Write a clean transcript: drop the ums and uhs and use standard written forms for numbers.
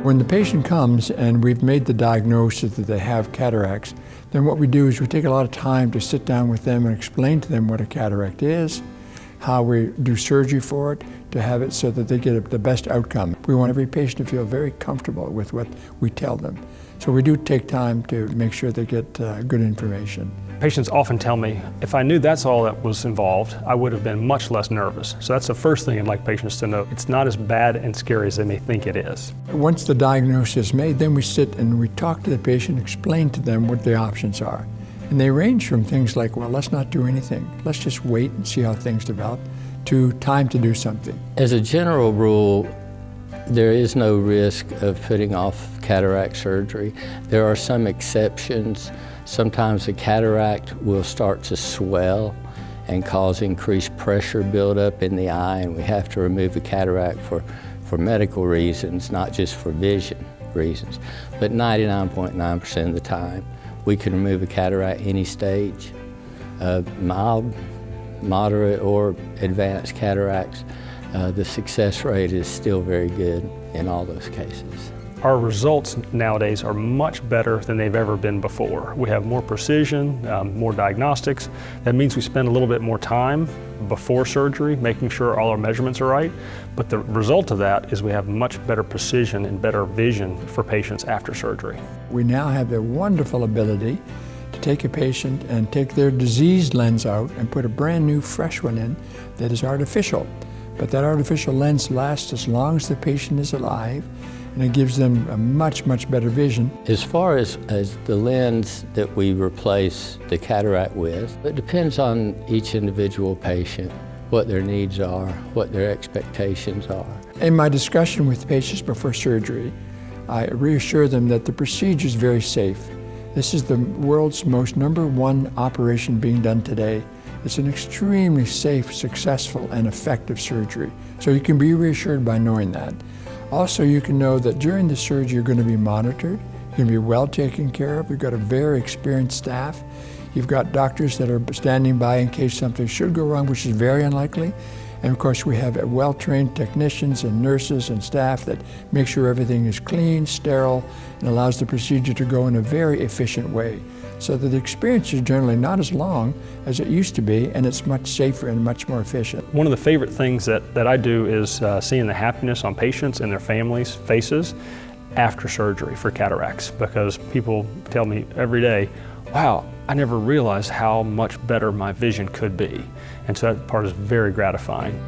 When the patient comes and we've made the diagnosis that they have cataracts, then what we do is we take a lot of time to sit down with them and explain to them what a cataract is, how we do surgery for it, to have it so that they get the best outcome. We want every patient to feel very comfortable with what we tell them. So we do take time to make sure they get good information. Patients often tell me, if I knew that's all that was involved, I would have been much less nervous. So that's the first thing I'd like patients to know. It's not as bad and scary as they may think it is. Once the diagnosis is made, then we sit and we talk to the patient, explain to them what the options are. And they range from things like, well, let's not do anything. Let's just wait and see how things develop, to time to do something. As a general rule, there is no risk of putting off cataract surgery. There are some exceptions. Sometimes the cataract will start to swell and cause increased pressure buildup in the eye, and we have to remove the cataract for medical reasons, not just for vision reasons. But 99.9% of the time, we can remove a cataract any stage. Mild, moderate, or advanced cataracts, the success rate is still very good in all those cases. Our results nowadays are much better than they've ever been before. We have more precision, more diagnostics. That means we spend a little bit more time before surgery, making sure all our measurements are right. But the result of that is we have much better precision and better vision for patients after surgery. We now have the wonderful ability to take a patient and take their diseased lens out and put a brand new fresh one in that is artificial. But that artificial lens lasts as long as the patient is alive, and it gives them a much, much better vision. As far as the lens that we replace the cataract with, it depends on each individual patient, what their needs are, what their expectations are. In my discussion with patients before surgery, I reassure them that the procedure is very safe. This is the world's most #1 operation being done today. It's an extremely safe, successful, and effective surgery. So you can be reassured by knowing that. Also, you can know that during the surgery you're going to be monitored, you're going to be well taken care of. You've got a very experienced staff. You've got doctors that are standing by in case something should go wrong, which is very unlikely. And of course, we have well-trained technicians and nurses and staff that make sure everything is clean, sterile, and allows the procedure to go in a very efficient way. So that the experience is generally not as long as it used to be, and it's much safer and much more efficient. One of the favorite things that I do is seeing the happiness on patients and their families' faces after surgery for cataracts, because people tell me every day, wow, I never realized how much better my vision could be. And so that part is very gratifying.